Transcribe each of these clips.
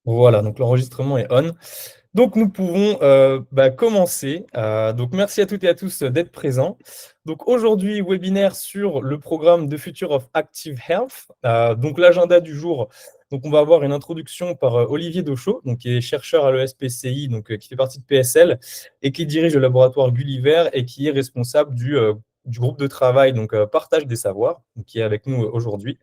Voilà, donc l'enregistrement est on. Donc nous pouvons commencer. Donc merci à toutes et à tous d'être présents. Donc aujourd'hui, webinaire sur le programme The Future of Active Health. Donc l'agenda du jour. Donc on va avoir une introduction par Olivier Dauchot, donc qui est chercheur à l'ESPCI, donc qui fait partie de PSL et qui dirige le laboratoire Gulliver et qui est responsable du groupe de travail donc partage des savoirs, donc, qui est avec nous aujourd'hui.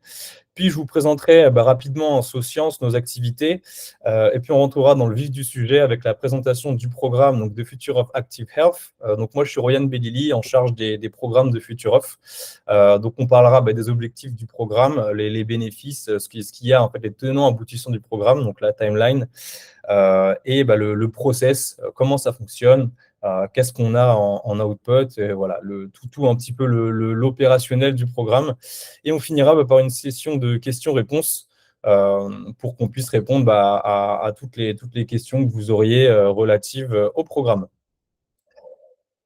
Puis je vous présenterai rapidement en SoSciences nos activités et puis on rentrera dans le vif du sujet avec la présentation du programme donc, de Future of Active Health. Donc moi je suis Ryan Bellili en charge des programmes de Future of. Donc on parlera des objectifs du programme, les bénéfices, ce qu'il y a en fait, les tenants aboutissants du programme, donc la timeline et le process, comment ça fonctionne. Qu'est-ce qu'on a en output, et voilà, tout un petit peu l'opérationnel du programme. Et on finira par une session de questions-réponses pour qu'on puisse répondre à toutes les questions que vous auriez relatives au programme.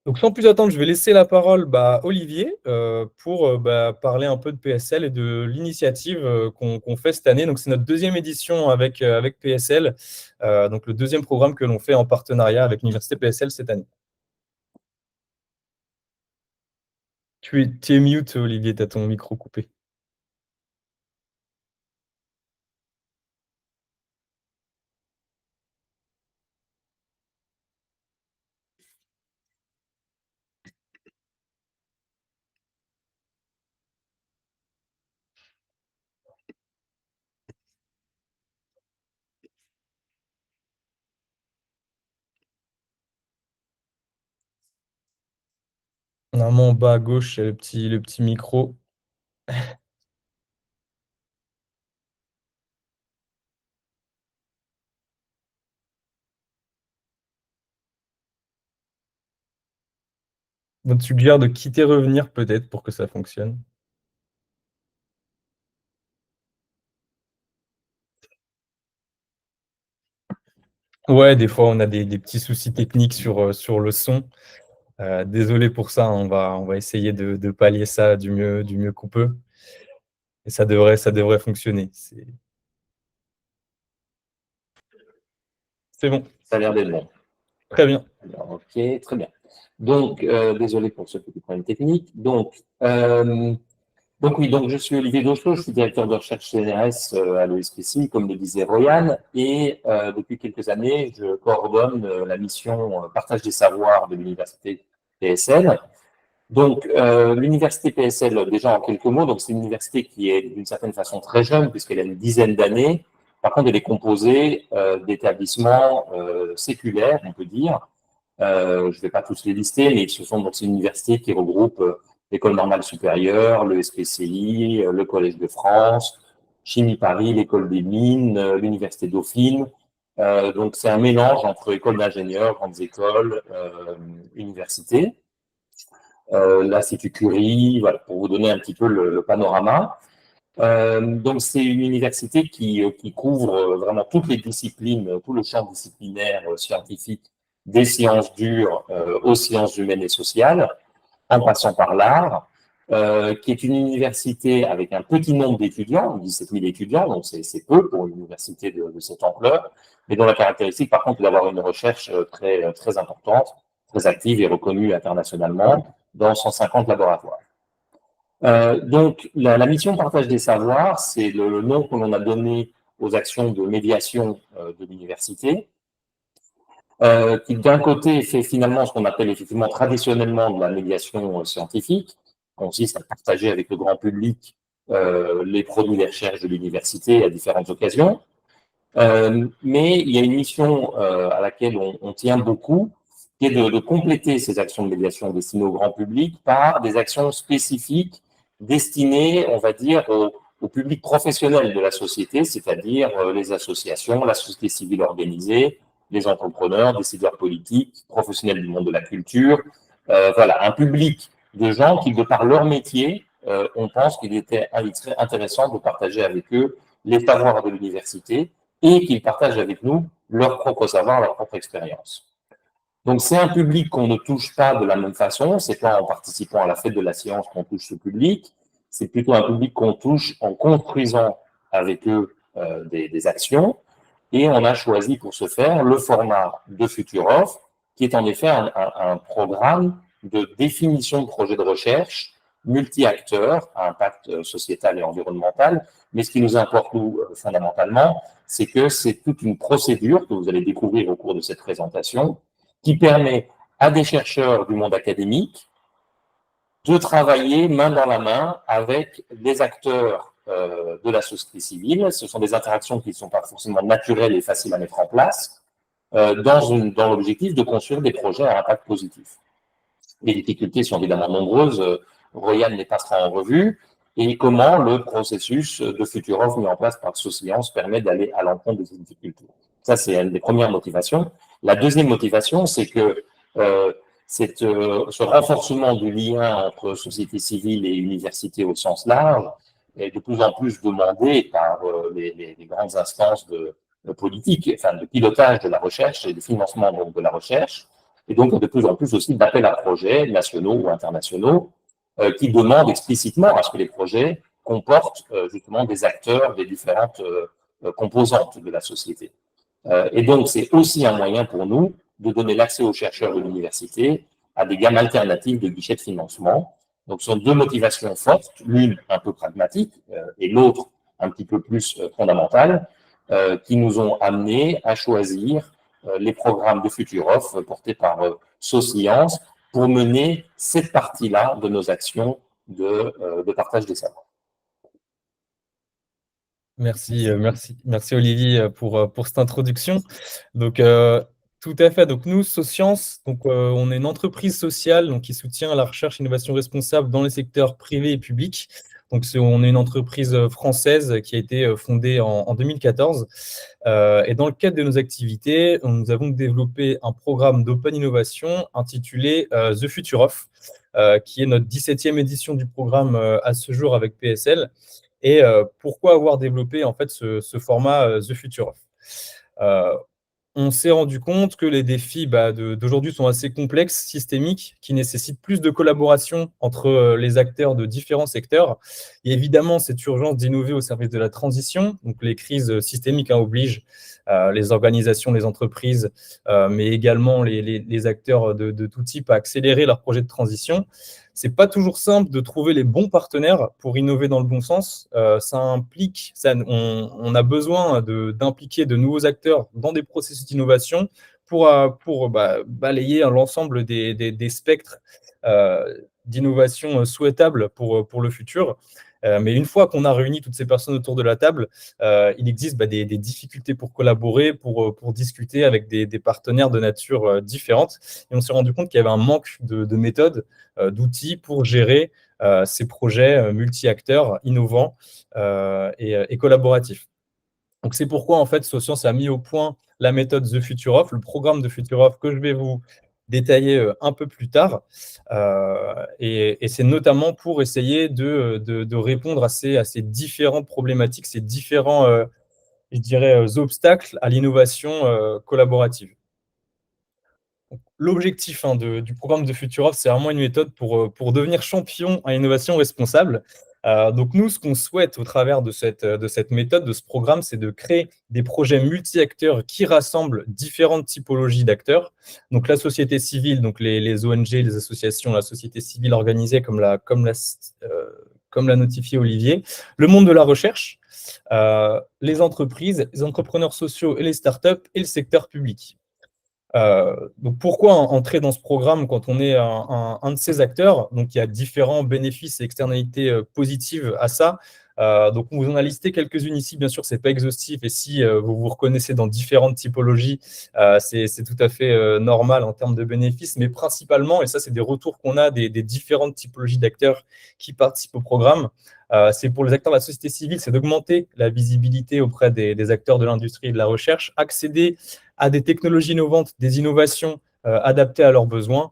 Donc, sans plus attendre, je vais laisser la parole à Olivier pour parler un peu de PSL et de l'initiative qu'on fait cette année. Donc, c'est notre deuxième édition avec PSL, donc le deuxième programme que l'on fait en partenariat avec l'Université PSL cette année. Tu es mute, Olivier, tu as ton micro coupé. Normalement, en bas à gauche, il y a le petit micro. Donc, tu suggère de quitter revenir peut-être pour que ça fonctionne. Ouais, des fois, on a des petits soucis techniques sur le son. Désolé pour ça, on va essayer de pallier ça du mieux qu'on peut. Et ça devrait fonctionner. C'est bon, Ça a l'air d'être bon. très bien. Alors, ok, très bien. Donc, désolé pour ce petit problème technique. Donc oui, donc je suis Olivier Dauchot, je suis directeur de recherche CNRS à l'ESPCI, comme le disait Royan, et depuis quelques années, je coordonne la mission partage des savoirs de l'université PSL. Donc, l'université PSL, déjà en quelques mots, donc c'est une université qui est d'une certaine façon très jeune, puisqu'elle a une dizaine d'années. Par contre, elle est composée d'établissements séculaires, on peut dire. Je ne vais pas tous les lister, mais ce sont donc ces universités qui regroupent l'École normale supérieure, le SPCI, le Collège de France, Chimie Paris, l'École des mines, l'Université Dauphine. Donc, c'est un mélange entre écoles d'ingénieurs, grandes écoles, universités. L'Institut Curie, voilà, pour vous donner un petit peu le panorama. Donc, c'est une université qui couvre vraiment toutes les disciplines, tout le champ disciplinaire scientifique, des sciences dures aux sciences humaines et sociales, en passant par l'art, qui est une université avec un petit nombre d'étudiants, 17 000 étudiants, donc c'est peu pour une université de cette ampleur, mais dont la caractéristique, par contre, est d'avoir une recherche très importante, très active et reconnue internationalement dans 150 laboratoires. Donc, la mission partage des savoirs, c'est le nom que l'on a donné aux actions de médiation de l'université, qui d'un côté fait finalement ce qu'on appelle effectivement traditionnellement de la médiation scientifique, consiste à partager avec le grand public les produits des recherches de l'université à différentes occasions. Mais il y a une mission à laquelle on tient beaucoup, qui est de compléter ces actions de médiation destinées au grand public par des actions spécifiques destinées, on va dire, au public professionnel de la société, c'est-à-dire les associations, la société civile organisée, les entrepreneurs, décideurs politiques, professionnels du monde de la culture. Voilà, un public de gens qui, de par leur métier, on pense qu'il était très intéressant de partager avec eux les savoirs de l'université et qu'ils partagent avec nous leur propre savoir, leur propre expérience. Donc, c'est un public qu'on ne touche pas de la même façon. C'est pas en participant à la fête de la science qu'on touche ce public. C'est plutôt un public qu'on touche en construisant avec eux des actions. Et on a choisi pour ce faire le format de FutureOff, qui est en effet un programme de définition de projet de recherche multi-acteurs à impact sociétal et environnemental. Mais ce qui nous importe, nous, fondamentalement, c'est que c'est toute une procédure que vous allez découvrir au cours de cette présentation qui permet à des chercheurs du monde académique de travailler main dans la main avec des acteurs de la société civile. Ce sont des interactions qui ne sont pas forcément naturelles et faciles à mettre en place dans l'objectif de construire des projets à impact positif. Les difficultés sont évidemment nombreuses. Royan les passera en revue. Et comment le processus de FutureOff mis en place par Socience permet d'aller à l'encontre de ces difficultés. Ça, c'est une des premières motivations. La deuxième motivation, c'est que ce renforcement du lien entre société civile et université au sens large est de plus en plus demandé par les grandes instances politiques, enfin de pilotage de la recherche et de financement donc, de la recherche, et donc de plus en plus aussi d'appels à projets nationaux ou internationaux qui demandent explicitement à ce que les projets comportent justement des acteurs des différentes composantes de la société. Et donc, c'est aussi un moyen pour nous de donner l'accès aux chercheurs de l'université à des gammes alternatives de guichets de financement. Donc, ce sont deux motivations fortes, l'une un peu pragmatique et l'autre un petit peu plus fondamentale, qui nous ont amenés à choisir les programmes de FutureOff portés par Socience pour mener cette partie-là de nos actions de partage des savoirs. Merci Olivier pour cette introduction. Donc, tout à fait. Donc, nous, Socience, donc, on est une entreprise sociale donc, qui soutient la recherche et l'innovation responsable dans les secteurs privés et publics. Donc, on est une entreprise française qui a été fondée en 2014. Et dans le cadre de nos activités, nous avons développé un programme d'open innovation intitulé The FutureOff, qui est notre 17e édition du programme à ce jour avec PSL. Et pourquoi avoir développé en fait ce format The FutureOff? On s'est rendu compte que les défis d'aujourd'hui sont assez complexes, systémiques, qui nécessitent plus de collaboration entre les acteurs de différents secteurs. Et évidemment, cette urgence d'innover au service de la transition, donc les crises systémiques obligent les organisations, les entreprises, mais également les acteurs de tout type à accélérer leurs projets de transition. C'est pas toujours simple de trouver les bons partenaires pour innover dans le bon sens. On a besoin d'impliquer de nouveaux acteurs dans des processus d'innovation pour balayer l'ensemble des spectres d'innovation souhaitables pour le futur. Mais une fois qu'on a réuni toutes ces personnes autour de la table, il existe des difficultés pour collaborer, pour discuter avec des partenaires de nature différente. Et on s'est rendu compte qu'il y avait un manque de méthodes, d'outils pour gérer ces projets multi-acteurs innovants et collaboratifs. Donc, c'est pourquoi, en fait, Socience a mis au point la méthode The FutureOff, le programme de FutureOff que je vais vous détailler un peu plus tard. Et c'est notamment pour essayer de répondre à ces différentes problématiques, ces différents, je dirais, obstacles à l'innovation collaborative. L'objectif du programme de FutureOff, c'est vraiment une méthode pour devenir champion à innovation responsable. Donc nous, ce qu'on souhaite au travers de cette méthode, de ce programme, c'est de créer des projets multi-acteurs qui rassemblent différentes typologies d'acteurs. Donc la société civile, donc les ONG, les associations, la société civile organisée, comme l'a notifié Olivier, le monde de la recherche, les entreprises, les entrepreneurs sociaux et les startups et le secteur public. Donc pourquoi entrer dans ce programme quand on est un de ces acteurs? Donc il y a différents bénéfices et externalités positives à ça. Donc on vous en a listé quelques-unes ici, bien sûr, c'est pas exhaustif, et si vous vous reconnaissez dans différentes typologies, c'est tout à fait normal en termes de bénéfices, mais principalement, et ça c'est des retours qu'on a des différentes typologies d'acteurs qui participent au programme, c'est pour les acteurs de la société civile, c'est d'augmenter la visibilité auprès des acteurs de l'industrie et de la recherche, accéder à des technologies innovantes, des innovations adaptées à leurs besoins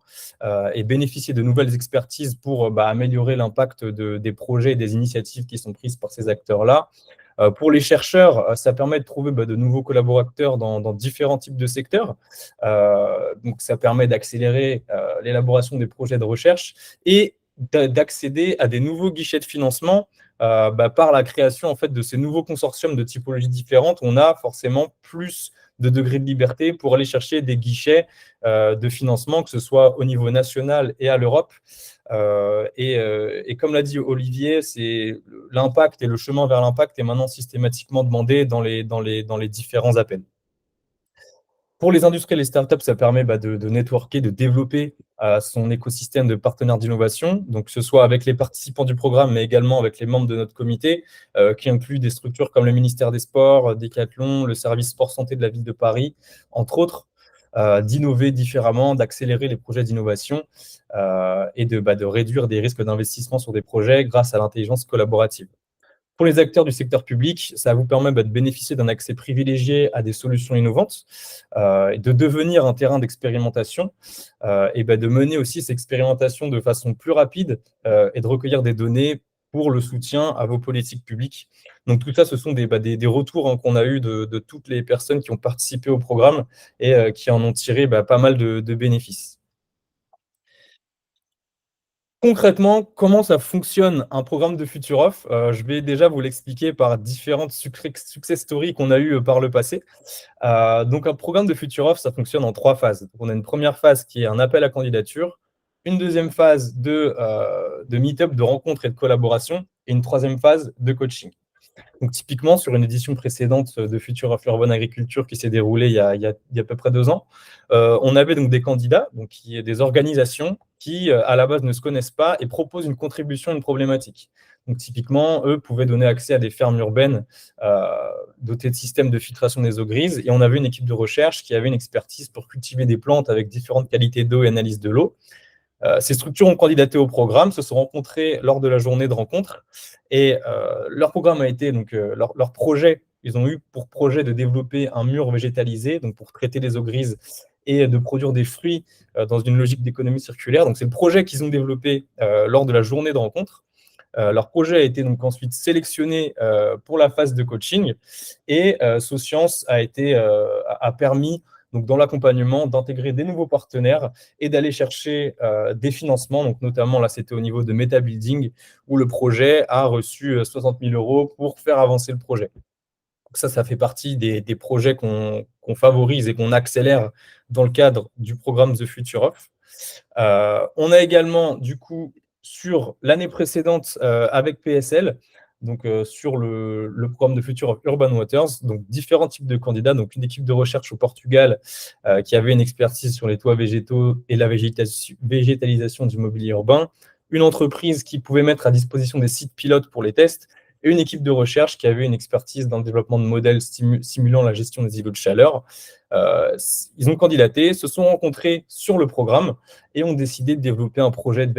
et bénéficier de nouvelles expertises pour améliorer l'impact des projets et des initiatives qui sont prises par ces acteurs-là. Pour les chercheurs, ça permet de trouver de nouveaux collaborateurs dans différents types de secteurs. Donc, ça permet d'accélérer l'élaboration des projets de recherche et d'accéder à des nouveaux guichets de financement par la création en fait, de ces nouveaux consortiums de typologies différentes, on a forcément plus de degrés de liberté pour aller chercher des guichets de financement, que ce soit au niveau national et à l'Europe. Et comme l'a dit Olivier, c'est l'impact et le chemin vers l'impact est maintenant systématiquement demandé dans les différents appels. Pour les industries et les startups, ça permet de networker, de développer son écosystème de partenaires d'innovation, donc que ce soit avec les participants du programme, mais également avec les membres de notre comité, qui inclut des structures comme le ministère des Sports, Decathlon, le service sport santé de la ville de Paris, entre autres, d'innover différemment, d'accélérer les projets d'innovation et de réduire des risques d'investissement sur des projets grâce à l'intelligence collaborative. Pour les acteurs du secteur public, ça vous permet de bénéficier d'un accès privilégié à des solutions innovantes, de devenir un terrain d'expérimentation et de mener aussi ces expérimentations de façon plus rapide et de recueillir des données pour le soutien à vos politiques publiques. Donc tout ça, ce sont des retours qu'on a eus de toutes les personnes qui ont participé au programme et qui en ont tiré pas mal de bénéfices. Concrètement, comment ça fonctionne un programme de FutureOff? Je vais déjà vous l'expliquer par différentes success stories qu'on a eues par le passé. Donc, un programme de FutureOff, ça fonctionne en 3 phases. Donc, on a une première phase qui est un appel à candidature, une deuxième phase de meet-up, de rencontre et de collaboration, et une troisième phase de coaching. Donc, typiquement, sur une édition précédente de Future of Urban Agriculture qui s'est déroulée il y a à peu près 2 ans, on avait donc des candidats, donc des organisations qui, à la base, ne se connaissent pas et proposent une contribution à une problématique. Donc, typiquement, eux pouvaient donner accès à des fermes urbaines dotées de systèmes de filtration des eaux grises. Et on avait une équipe de recherche qui avait une expertise pour cultiver des plantes avec différentes qualités d'eau et analyse de l'eau. Ces structures ont candidaté au programme, se sont rencontrées lors de la journée de rencontre et leur programme a été, donc leur projet, ils ont eu pour projet de développer un mur végétalisé, donc pour traiter les eaux grises et de produire des fruits dans une logique d'économie circulaire. Donc c'est le projet qu'ils ont développé lors de la journée de rencontre. Leur projet a été donc ensuite sélectionné pour la phase de coaching et Socience a permis donc dans l'accompagnement d'intégrer des nouveaux partenaires et d'aller chercher des financements. Donc notamment là, c'était au niveau de Meta Building où le projet a reçu 60 000 € pour faire avancer le projet. Donc ça fait partie des projets qu'on favorise et qu'on accélère dans le cadre du programme The Future Of. On a également, du coup, sur l'année précédente avec PSL, donc sur le programme de Future of Urban Waters, donc différents types de candidats, donc une équipe de recherche au Portugal qui avait une expertise sur les toits végétaux et la végétalisation du mobilier urbain, une entreprise qui pouvait mettre à disposition des sites pilotes pour les tests, et une équipe de recherche qui avait une expertise dans le développement de modèles simulant la gestion des îlots de chaleur. Ils ont candidaté, se sont rencontrés sur le programme et ont décidé de développer un projet de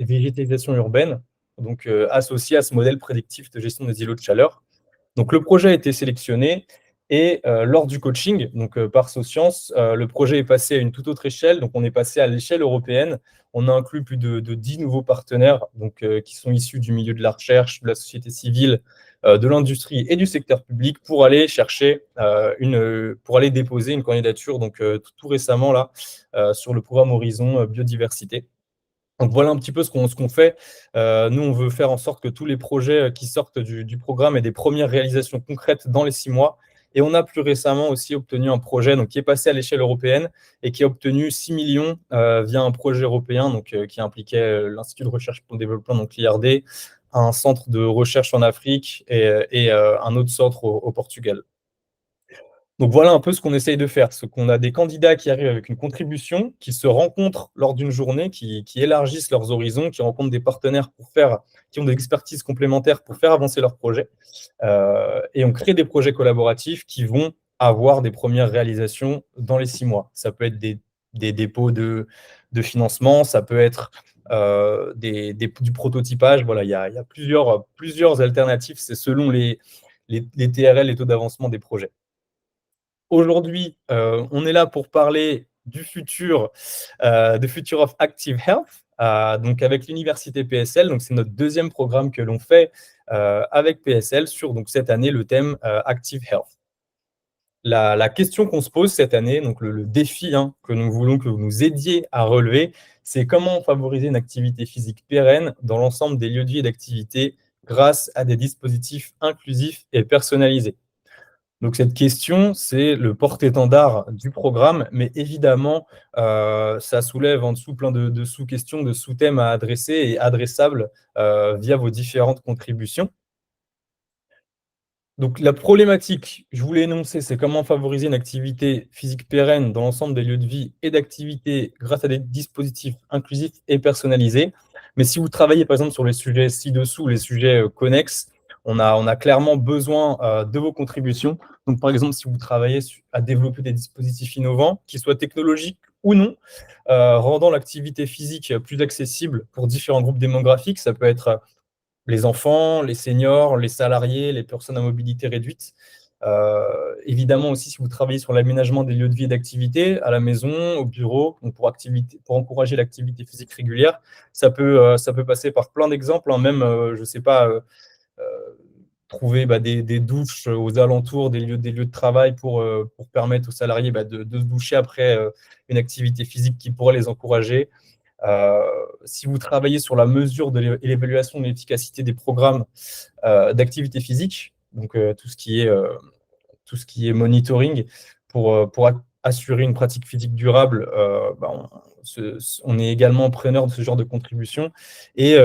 végétalisation urbaine, donc associé à ce modèle prédictif de gestion des îlots de chaleur. Donc le projet a été sélectionné et lors du coaching, donc par Socience, le projet est passé à une toute autre échelle. Donc on est passé à l'échelle européenne. On a inclus plus de 10 nouveaux partenaires donc, qui sont issus du milieu de la recherche, de la société civile, de l'industrie et du secteur public pour aller chercher pour aller déposer une candidature donc tout récemment là sur le programme Horizon Biodiversité. Donc voilà un petit peu ce qu'on fait. Nous, on veut faire en sorte que tous les projets qui sortent du programme aient des premières réalisations concrètes dans les 6 mois. Et on a plus récemment aussi obtenu un projet donc, qui est passé à l'échelle européenne et qui a obtenu 6 millions via un projet européen donc, qui impliquait l'Institut de recherche pour le développement, donc l'IRD, un centre de recherche en Afrique et un autre centre au Portugal. Donc voilà un peu ce qu'on essaye de faire, c'est qu'on a des candidats qui arrivent avec une contribution, qui se rencontrent lors d'une journée, qui élargissent leurs horizons, qui rencontrent des partenaires qui ont des expertises complémentaires pour faire avancer leurs projets. Et on crée des projets collaboratifs qui vont avoir des premières réalisations dans les 6 mois. Ça peut être des dépôts de financement, ça peut être du prototypage. Voilà, il y a plusieurs alternatives, c'est selon les TRL, les taux d'avancement des projets. Aujourd'hui, on est là pour parler du futur, de Future of Active Health, donc avec l'université PSL. Donc c'est notre deuxième programme que l'on fait avec PSL sur donc cette année le thème Active Health. La question qu'on se pose cette année, donc le défi que nous voulons que vous nous aidiez à relever, c'est comment favoriser une activité physique pérenne dans l'ensemble des lieux de vie et d'activité grâce à des dispositifs inclusifs et personnalisés. Donc cette question, c'est le porte-étendard du programme, mais évidemment, ça soulève en dessous plein de sous-questions, de sous-thèmes à adresser et adressables via vos différentes contributions. Donc la problématique, je vous l'ai énoncé, c'est comment favoriser une activité physique pérenne dans l'ensemble des lieux de vie et d'activité grâce à des dispositifs inclusifs et personnalisés. Mais si vous travaillez par exemple sur les sujets ci-dessous, les sujets connexes, on a clairement besoin de vos contributions. Donc par exemple, si vous travaillez à développer des dispositifs innovants, qu'ils soient technologiques ou non, rendant l'activité physique plus accessible pour différents groupes démographiques, ça peut être les enfants, les seniors, les salariés, les personnes à mobilité réduite. Évidemment aussi, si vous travaillez sur l'aménagement des lieux de vie et d'activité, à la maison, au bureau, donc pour encourager l'activité physique régulière, ça peut passer par plein d'exemples, hein, même, je ne sais pas, euh, trouver des douches aux alentours des lieux de travail pour permettre aux salariés de se doucher après une activité physique qui pourrait les encourager. Si vous travaillez sur la mesure et l'évaluation de l'efficacité des programmes d'activité physique, donc tout ce qui est monitoring, pour assurer une pratique physique durable, on est également preneur de ce genre de contribution. Et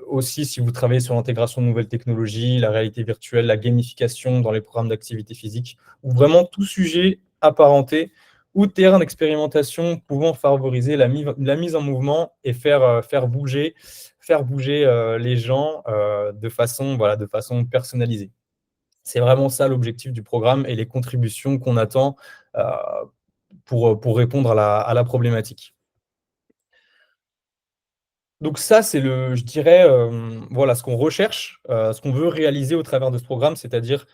aussi, si vous travaillez sur l'intégration de nouvelles technologies, la réalité virtuelle, la gamification dans les programmes d'activité physique, ou vraiment tout sujet apparenté ou terrain d'expérimentation pouvant favoriser la mise en mouvement et faire bouger les gens de façon personnalisée. C'est vraiment ça l'objectif du programme et les contributions qu'on attend euh, pour répondre à la problématique. Donc ça, c'est je dirais, voilà, ce qu'on recherche, ce qu'on veut réaliser au travers de ce programme, c'est-à-dire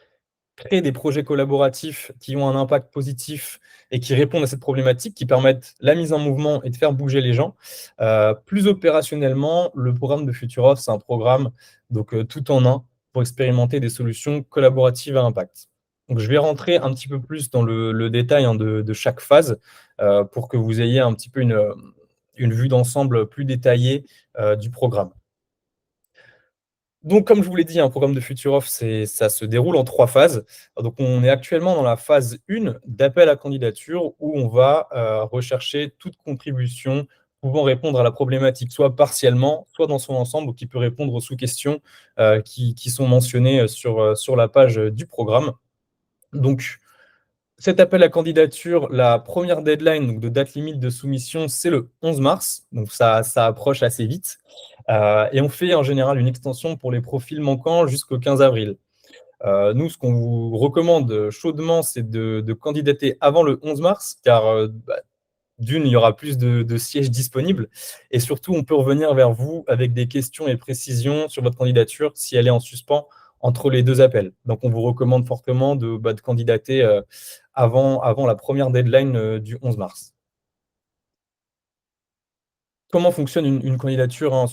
créer des projets collaboratifs qui ont un impact positif et qui répondent à cette problématique, qui permettent la mise en mouvement et de faire bouger les gens. Plus opérationnellement, le programme de FutureOff, c'est un programme donc, tout en un pour expérimenter des solutions collaboratives à impact. Donc, je vais rentrer un petit peu plus dans le détail hein, de chaque phase pour que vous ayez un petit peu une vue d'ensemble plus détaillée du programme. Donc, comme je vous l'ai dit, un programme de FutureOff, ça se déroule en 3 phases. Donc, on est actuellement dans la phase 1 d'appel à candidature où on va rechercher toute contribution pouvant répondre à la problématique, soit partiellement, soit dans son ensemble, ou qui peut répondre aux sous-questions qui sont mentionnées sur la page du programme. Donc, cet appel à candidature, la première deadline donc de date limite de soumission, c'est le 11 mars. Donc, ça approche assez vite. Et on fait en général une extension pour les profils manquants jusqu'au 15 avril. Nous, ce qu'on vous recommande chaudement, c'est de candidater avant le 11 mars, car d'une, il y aura plus de sièges disponibles. Et surtout, on peut revenir vers vous avec des questions et précisions sur votre candidature si elle est en suspens entre les 2 appels. Donc, on vous recommande fortement de candidater avant la première deadline du 11 mars. Comment fonctionne une candidature hein,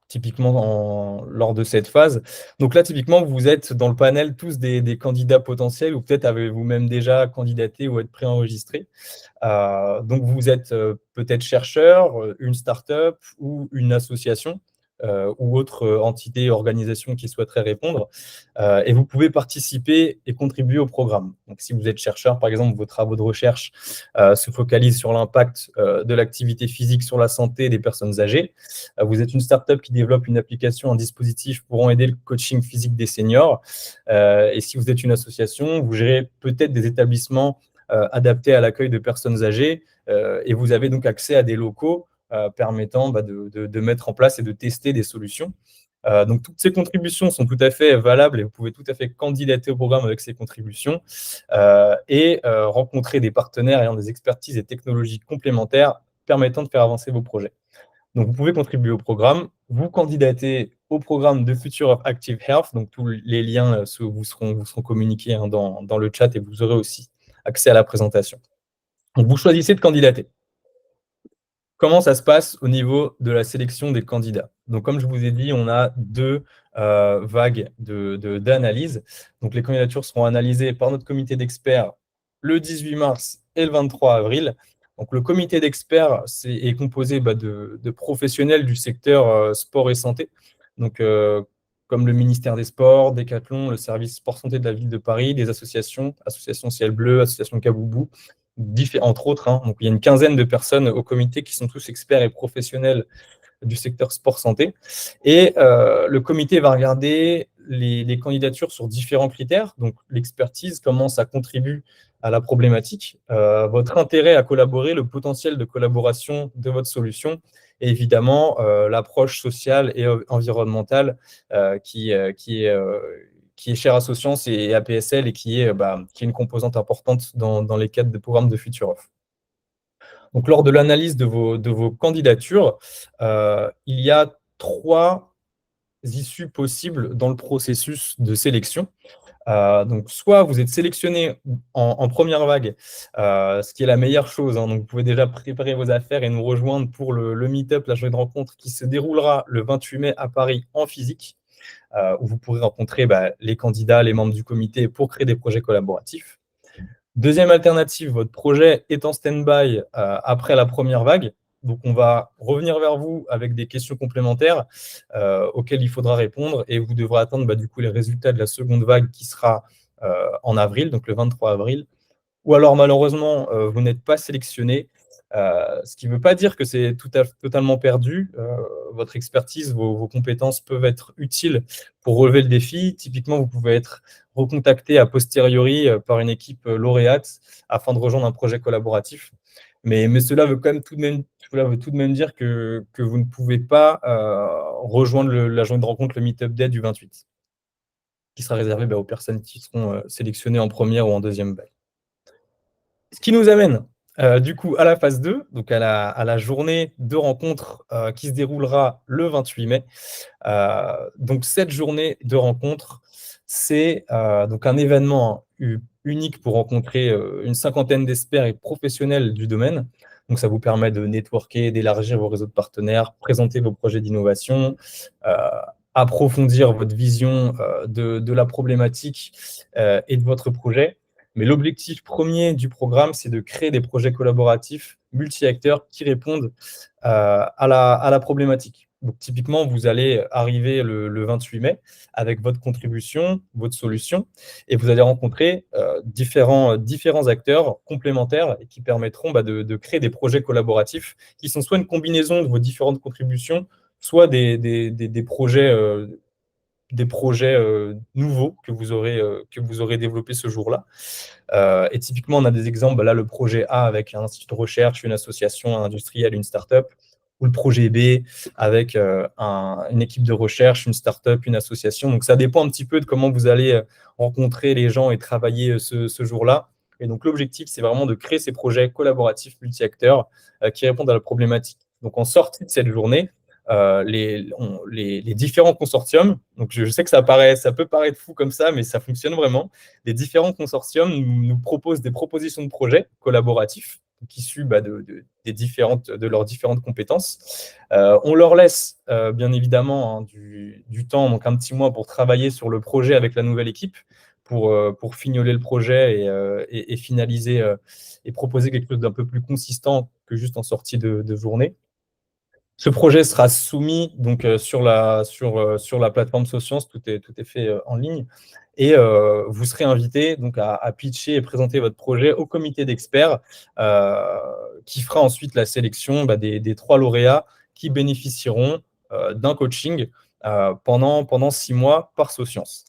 typiquement lors de cette phase? Donc là, typiquement, vous êtes dans le panel tous des candidats potentiels ou peut-être avez-vous même déjà candidaté ou êtes préenregistré. Donc, vous êtes peut-être chercheur, une start-up ou une association ou autre entité, organisation qui souhaiterait répondre. Et vous pouvez participer et contribuer au programme. Donc, si vous êtes chercheur, par exemple, vos travaux de recherche se focalisent sur l'impact de l'activité physique sur la santé des personnes âgées. Vous êtes une start-up qui développe une application, un dispositif pouvant aider le coaching physique des seniors. Et si vous êtes une association, vous gérez peut-être des établissements adaptés à l'accueil de personnes âgées et vous avez donc accès à des locaux permettant de mettre en place et de tester des solutions. Donc, toutes ces contributions sont tout à fait valables et vous pouvez tout à fait candidater au programme avec ces contributions et rencontrer des partenaires ayant des expertises et technologies complémentaires permettant de faire avancer vos projets. Donc, vous pouvez contribuer au programme, vous candidatez au programme de Future of Active Health, donc tous les liens vous seront communiqués hein, dans le chat et vous aurez aussi accès à la présentation. Donc, vous choisissez de candidater. Comment ça se passe au niveau de la sélection des candidats? Donc, comme je vous ai dit, on a 2 vagues d'analyse. Donc, les candidatures seront analysées par notre comité d'experts le 18 mars et le 23 avril. Donc, le comité d'experts est composé de professionnels du secteur sport et santé. donc comme le ministère des Sports, Decathlon, le service sport santé de la ville de Paris, des associations, Association Ciel Bleu, Association Kaboubou, entre autres, hein. Donc, il y a une quinzaine de personnes au comité qui sont tous experts et professionnels du secteur sport-santé. Et le comité va regarder les candidatures sur différents critères. Donc, l'expertise, comment ça contribue à la problématique, votre intérêt à collaborer, le potentiel de collaboration de votre solution, et évidemment, l'approche sociale et environnementale qui est chère à Socience et à PSL et qui est une composante importante dans les cadres de programmes de FutureOff. Donc, lors de l'analyse de vos candidatures, il y a 3 issues possibles dans le processus de sélection. Donc, soit vous êtes sélectionné en première vague, ce qui est la meilleure chose, hein. Donc, vous pouvez déjà préparer vos affaires et nous rejoindre pour le meet-up, la journée de rencontre qui se déroulera le 28 mai à Paris en physique, où vous pourrez rencontrer les candidats, les membres du comité pour créer des projets collaboratifs. Deuxième alternative, votre projet est en stand-by après la première vague. Donc, on va revenir vers vous avec des questions complémentaires auxquelles il faudra répondre et vous devrez attendre du coup les résultats de la seconde vague qui sera en avril, donc le 23 avril. Ou alors, malheureusement, vous n'êtes pas sélectionné, ce qui ne veut pas dire que c'est totalement perdu. Votre expertise, vos compétences peuvent être utiles pour relever le défi. Typiquement, vous pouvez être recontacté a posteriori par une équipe lauréate afin de rejoindre un projet collaboratif. Mais cela veut quand même tout de même dire que vous ne pouvez pas rejoindre la journée de rencontre, le Meetup Day du 28, qui sera réservé aux personnes qui seront sélectionnées en première ou en deuxième vague. Ce qui nous amène du coup à la phase 2, donc à la journée de rencontre qui se déroulera le 28 mai. Donc cette journée de rencontre, c'est donc un événement unique pour rencontrer une cinquantaine d'experts et professionnels du domaine. Donc ça vous permet de networker, d'élargir vos réseaux de partenaires, présenter vos projets d'innovation, approfondir votre vision de la problématique et de votre projet. Mais l'objectif premier du programme, c'est de créer des projets collaboratifs multi-acteurs qui répondent à la problématique. Donc, typiquement, vous allez arriver le 28 mai avec votre contribution, votre solution, et vous allez rencontrer différents acteurs complémentaires et qui permettront de créer des projets collaboratifs qui sont soit une combinaison de vos différentes contributions, soit des projets nouveaux que vous aurez développés ce jour-là. Et typiquement, on a des exemples. Là, le projet A avec un institut de recherche, une association industrielle, une start-up, ou le projet B avec une équipe de recherche, une start-up, une association. Donc, ça dépend un petit peu de comment vous allez rencontrer les gens et travailler ce jour-là. Et donc, l'objectif, c'est vraiment de créer ces projets collaboratifs multi-acteurs qui répondent à la problématique. Donc, en sortie de cette journée, les différents consortiums, donc je sais que ça peut paraître fou comme ça, mais ça fonctionne vraiment. Les différents consortiums nous proposent des propositions de projets collaboratifs issus de leurs différentes compétences. On leur laisse bien évidemment du temps, donc un petit mois pour travailler sur le projet avec la nouvelle équipe, pour fignoler le projet et finaliser et proposer quelque chose d'un peu plus consistant que juste en sortie de journée. Ce projet sera soumis donc, sur la plateforme Socience, tout est fait en ligne. Et vous serez invité donc, à pitcher et présenter votre projet au comité d'experts qui fera ensuite la sélection des 3 lauréats qui bénéficieront d'un coaching pendant 6 mois par Socience.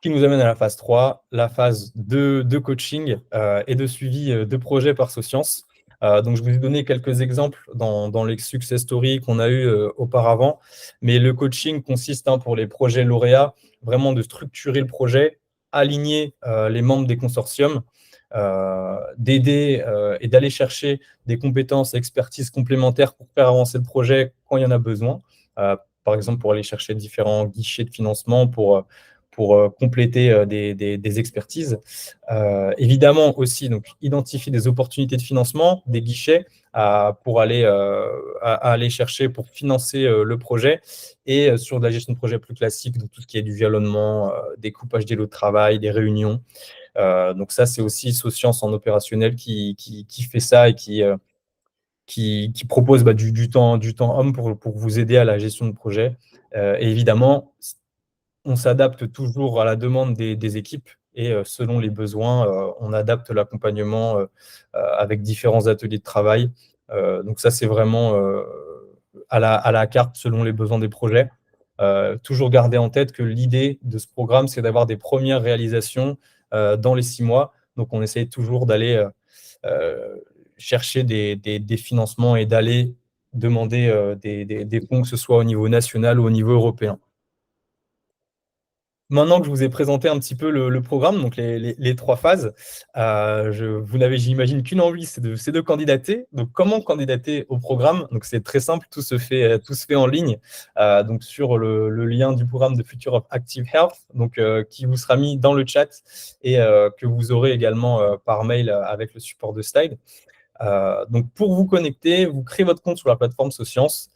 Qui nous amène à la phase 3, la phase de coaching et de suivi de projets par Socience. Donc, je vous ai donné quelques exemples dans les success stories qu'on a eu auparavant. Mais le coaching consiste pour les projets lauréats vraiment de structurer le projet, aligner les membres des consortiums, d'aider et d'aller chercher des compétences et expertises complémentaires pour faire avancer le projet quand il y en a besoin. Par exemple, pour aller chercher différents guichets de financement pour compléter des expertises. Évidemment aussi, donc, identifier des opportunités de financement, des guichets pour aller chercher, pour financer le projet, et sur de la gestion de projet plus classique, donc tout ce qui est du jalonnement, découpage des lots de travail, des réunions. Donc ça, c'est aussi Socience en opérationnel qui fait ça et qui qui propose du temps homme pour vous aider à la gestion de projet. Et évidemment, on s'adapte toujours à la demande des équipes et selon les besoins, on adapte l'accompagnement avec différents ateliers de travail. Donc ça, c'est vraiment à la carte selon les besoins des projets. Toujours garder en tête que l'idée de ce programme, c'est d'avoir des premières réalisations dans les 6 mois. Donc, on essaye toujours d'aller chercher des financements et d'aller demander des fonds, que ce soit au niveau national ou au niveau européen. Maintenant que je vous ai présenté un petit peu le programme, donc les 3 phases, vous n'avez, j'imagine, qu'une envie, c'est de candidater. Donc, comment candidater au programme? Donc, c'est très simple, tout se fait en ligne, donc sur le lien du programme de Future of Active Health, donc, qui vous sera mis dans le chat et que vous aurez également par mail avec le support de Slide. Donc, pour vous connecter, vous créez votre compte sur la plateforme Socience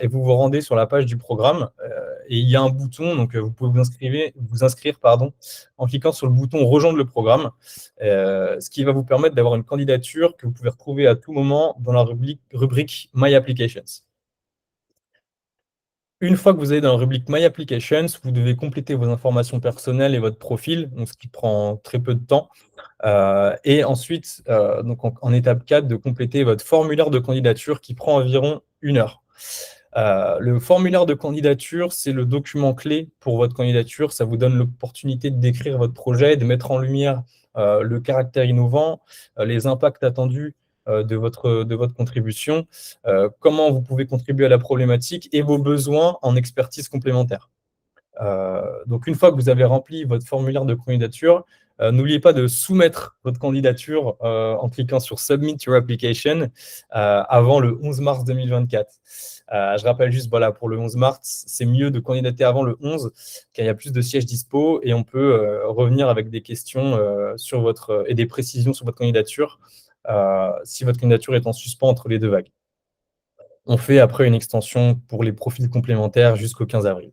et vous vous rendez sur la page du programme. Et il y a un bouton, donc vous pouvez vous inscrire en cliquant sur le bouton Rejoindre le programme, ce qui va vous permettre d'avoir une candidature que vous pouvez retrouver à tout moment dans la rubrique My Applications. Une fois que vous allez dans la rubrique My Applications, vous devez compléter vos informations personnelles et votre profil, donc ce qui prend très peu de temps. Et ensuite, donc en étape 4, de compléter votre formulaire de candidature qui prend environ 1 heure. Le formulaire de candidature, c'est le document clé pour votre candidature. Ça vous donne l'opportunité de décrire votre projet, de mettre en lumière le caractère innovant, les impacts attendus de votre contribution, comment vous pouvez contribuer à la problématique et vos besoins en expertise complémentaire. Donc, une fois que vous avez rempli votre formulaire de candidature, n'oubliez pas de soumettre votre candidature en cliquant sur Submit Your Application avant le 11 mars 2024. Je rappelle juste, voilà, pour le 11 mars, c'est mieux de candidater avant le 11, car il y a plus de sièges dispo et on peut revenir avec des questions et des précisions sur votre candidature si votre candidature est en suspens entre les 2 vagues. On fait après une extension pour les profils complémentaires jusqu'au 15 avril.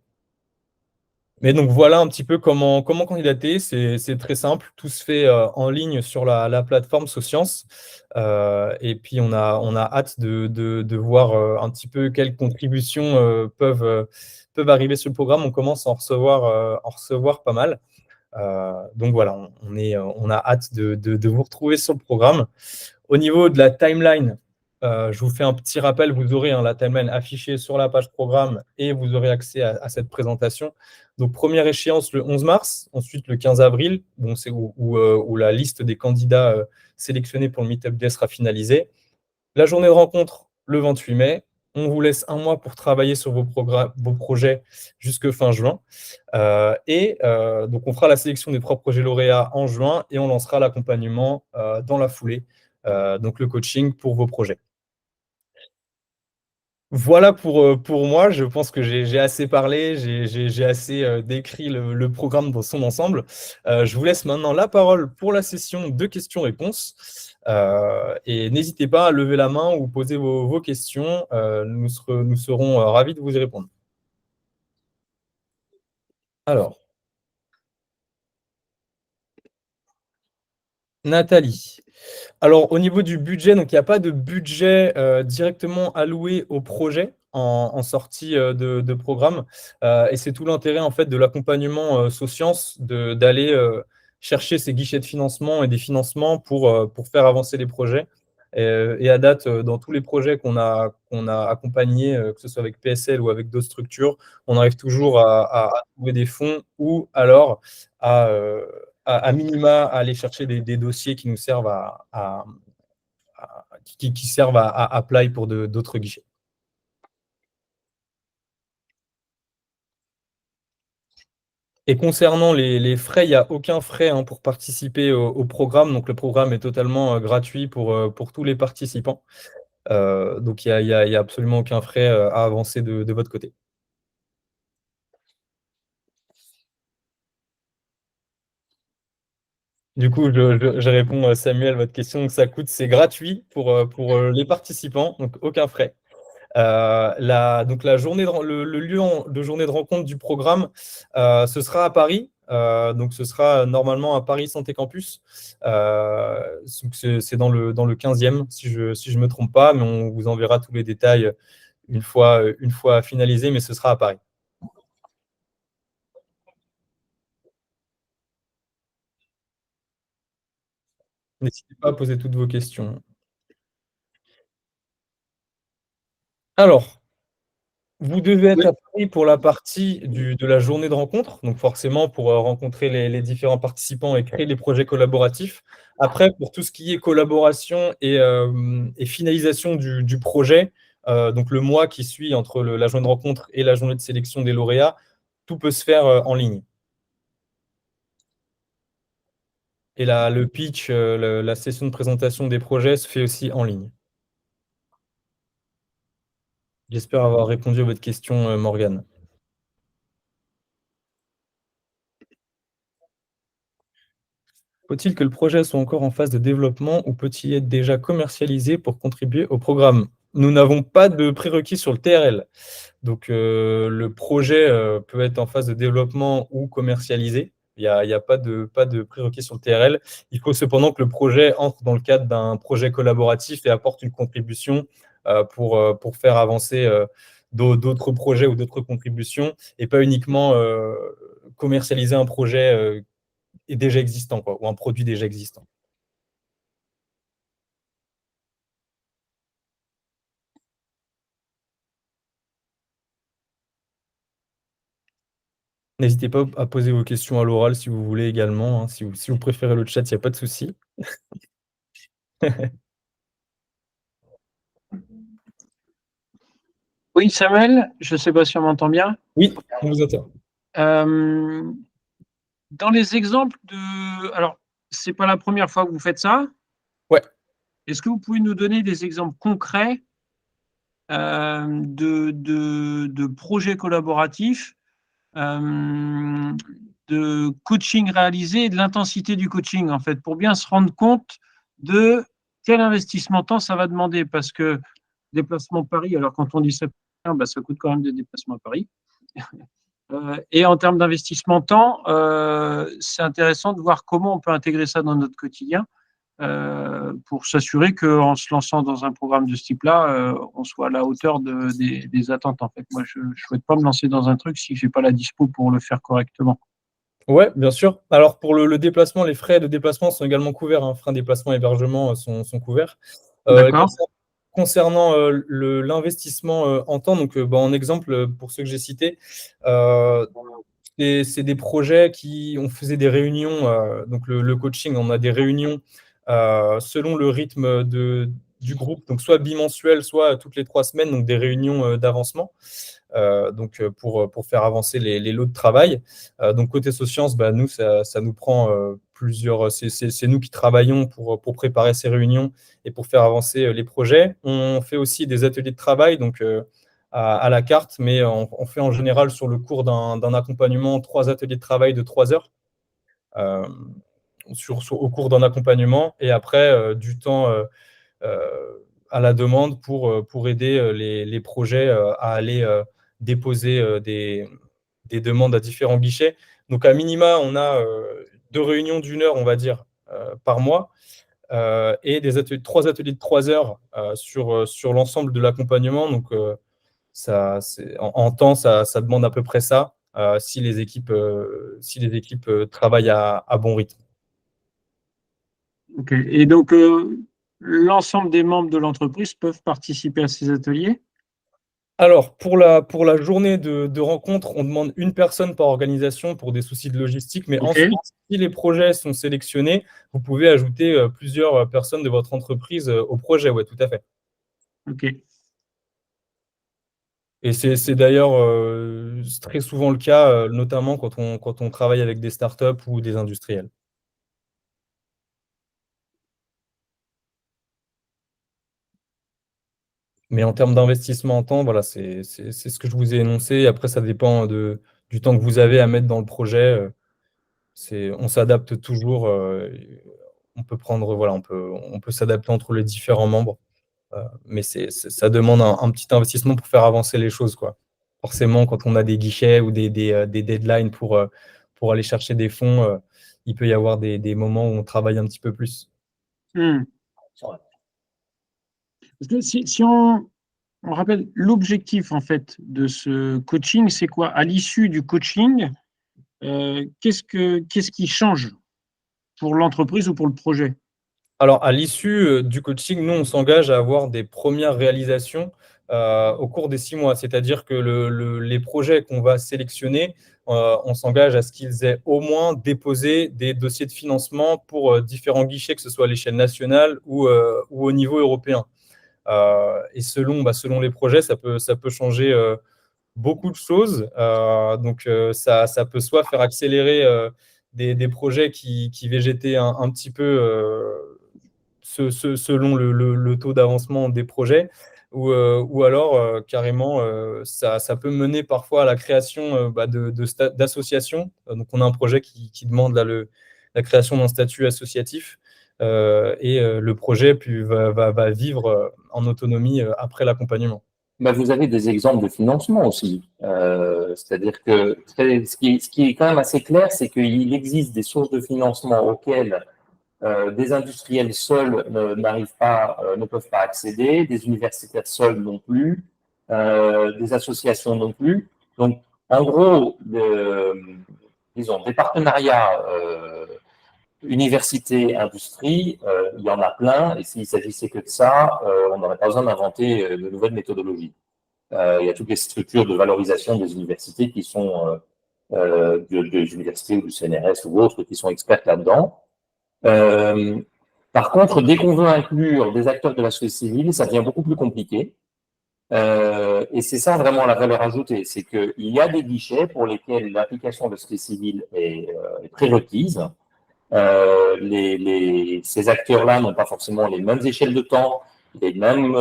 Mais donc voilà un petit peu comment candidater. C'est très simple. Tout se fait en ligne sur la plateforme Socience. Et puis on a hâte de voir un petit peu quelles contributions peuvent arriver sur le programme. On commence à en recevoir pas mal. Donc voilà, on a hâte de vous retrouver sur le programme. Au niveau de la timeline, je vous fais un petit rappel, vous aurez la timeline affichée sur la page programme et vous aurez accès à cette présentation. Donc, première échéance le 11 mars, ensuite le 15 avril, bon, c'est où la liste des candidats sélectionnés pour le Meetup Day sera finalisée. La journée de rencontre le 28 mai. On vous laisse 1 mois pour travailler sur vos projets jusque fin juin. Donc, on fera la sélection des 3 projets lauréats en juin et on lancera l'accompagnement dans la foulée, donc le coaching pour vos projets. Voilà pour moi. Je pense que j'ai assez parlé, j'ai assez décrit le programme dans son ensemble. Je vous laisse maintenant la parole pour la session de questions-réponses. Et n'hésitez pas à lever la main ou poser vos questions. Nous serons ravis de vous y répondre. Alors, Nathalie. Alors, au niveau du budget, donc il n'y a pas de budget directement alloué au projet en sortie de programme. Et c'est tout l'intérêt en fait de l'accompagnement Socience d'aller chercher ces guichets de financement et des financements pour faire avancer les projets. Et à date, dans tous les projets qu'on a accompagnés, que ce soit avec PSL ou avec d'autres structures, on arrive toujours à trouver des fonds ou alors à minima à aller chercher des dossiers qui nous servent qui servent à apply pour d'autres guichets. Et concernant les frais, il n'y a aucun frais pour participer au programme. Donc, le programme est totalement gratuit pour tous les participants. Donc, il n'y a absolument aucun frais à avancer de votre côté. Du coup, je réponds, Samuel, à votre question. Donc, ça coûte, c'est gratuit pour les participants, donc aucun frais. Donc le lieu de journée de rencontre du programme, ce sera à Paris. Donc, ce sera normalement à Paris Santé Campus. Donc c'est dans le 15e, si je ne me trompe pas, mais on vous enverra tous les détails une fois finalisé, mais ce sera à Paris. N'hésitez pas à poser toutes vos questions. Alors, vous devez être à Paris pour la partie de la journée de rencontre, donc forcément pour rencontrer les différents participants et créer les projets collaboratifs. Après, pour tout ce qui est collaboration et finalisation du projet, donc le mois qui suit entre la journée de rencontre et la journée de sélection des lauréats, tout peut se faire en ligne. Et le pitch, la session de présentation des projets se fait aussi en ligne. J'espère avoir répondu à votre question, Morgane. Faut-il que le projet soit encore en phase de développement ou peut-il être déjà commercialisé pour contribuer au programme? Nous n'avons pas de prérequis sur le TRL. Donc, le projet peut être en phase de développement ou commercialisé. Il n'y a pas de prérequis sur le TRL. Il faut cependant que le projet entre dans le cadre d'un projet collaboratif et apporte une contribution pour faire avancer d'autres projets ou d'autres contributions et pas uniquement commercialiser un projet est déjà existant, quoi, ou un produit déjà existant. N'hésitez pas à poser vos questions à l'oral si vous voulez également, hein. Si vous préférez le chat, il n'y a pas de souci. Oui, Samuel, je ne sais pas si on m'entend bien. Oui, on vous entend. Dans les exemples de... Alors, ce n'est pas la première fois que vous faites ça. Ouais. Est-ce que vous pouvez nous donner des exemples concrets de projets collaboratifs, de coaching réalisé et de l'intensité du coaching, en fait, pour bien se rendre compte de quel investissement temps ça va demander. Parce que déplacement Paris, alors quand on dit ça, bah, ça coûte quand même des déplacements à Paris. Et en termes d'investissement temps, c'est intéressant de voir comment on peut intégrer ça dans notre quotidien pour s'assurer qu'en se lançant dans un programme de ce type-là, on soit à la hauteur des attentes. En fait, moi, je ne souhaite pas me lancer dans un truc si je n'ai pas la dispo pour le faire correctement. Oui, bien sûr. Alors, pour le déplacement, les frais de déplacement sont également couverts. Hein. Frais de déplacement, hébergement sont couverts. D'accord. Concernant l'investissement en temps, donc en exemple, pour ceux que j'ai cités, c'est des projets on faisait des réunions, donc le coaching, on a des réunions selon le rythme du groupe, donc soit bimensuel, soit toutes les 3 semaines, donc des réunions d'avancement. Donc pour faire avancer les lots de travail. Donc côté Socience, nous, ça nous prend plusieurs... C'est nous qui travaillons pour préparer ces réunions et pour faire avancer les projets. On fait aussi des ateliers de travail, donc à la carte, mais on fait en général sur le cours d'un accompagnement 3 ateliers de travail de 3 heures au cours d'un accompagnement et après du temps à la demande pour aider les projets à aller déposer des demandes à différents guichets. Donc, à minima, on a 2 réunions d'1 heure, on va dire, par mois, et 3 ateliers de 3 heures sur l'ensemble de l'accompagnement. Donc, en temps, ça demande à peu près ça, si les équipes travaillent à bon rythme. Ok. Et donc, l'ensemble des membres de l'entreprise peuvent participer à ces ateliers? Alors, pour la journée de rencontre, on demande une personne par organisation pour des soucis de logistique, mais ensuite, si les projets sont sélectionnés, vous pouvez ajouter plusieurs personnes de votre entreprise au projet. Oui, tout à fait. Ok. Et c'est d'ailleurs très souvent le cas, notamment quand on travaille avec des startups ou des industriels. Mais en termes d'investissement en temps, voilà, c'est ce que je vous ai énoncé. Après, ça dépend du temps que vous avez à mettre dans le projet. On s'adapte toujours. On peut prendre, voilà, on peut s'adapter entre les différents membres. Mais ça demande un petit investissement pour faire avancer les choses, quoi. Forcément, quand on a des guichets ou des deadlines pour aller chercher des fonds, il peut y avoir des moments où on travaille un petit peu plus. Parce que si on rappelle l'objectif en fait de ce coaching, c'est quoi? À l'issue du coaching, qu'est-ce qui change pour l'entreprise ou pour le projet? Alors, à l'issue du coaching, nous, on s'engage à avoir des premières réalisations au cours des 6 mois. C'est-à-dire que les projets qu'on va sélectionner, on s'engage à ce qu'ils aient au moins déposé des dossiers de financement pour différents guichets, que ce soit à l'échelle nationale ou au niveau européen. Et selon les projets, ça peut changer beaucoup de choses. Donc, ça peut soit faire accélérer des projets qui végétaient un petit peu selon le taux d'avancement des projets, ou alors carrément, ça peut mener parfois à la création d'associations. Donc, on a un projet qui demande là, la création d'un statut associatif. Et le projet va vivre en autonomie après l'accompagnement. Bah, vous avez des exemples de financement aussi. C'est-à-dire que ce qui est quand même assez clair, c'est qu'il existe des sources de financement auxquelles des industriels seuls n'arrivent pas, ne peuvent pas accéder, des universitaires seuls non plus, des associations non plus. Donc, en gros, disons, des partenariats université-industrie, il y en a plein, et s'il s'agissait que de ça, on n'aurait pas besoin d'inventer de nouvelles méthodologies. Il y a toutes les structures de valorisation des universités qui sont des universités ou du CNRS ou autres qui sont expertes là-dedans. Par contre, dès qu'on veut inclure des acteurs de la société civile, ça devient beaucoup plus compliqué. Et c'est ça vraiment la valeur ajoutée, c'est qu'il y a des guichets pour lesquels l'application de la société civile est prérequise. Ces acteurs-là n'ont pas forcément les mêmes échelles de temps, les mêmes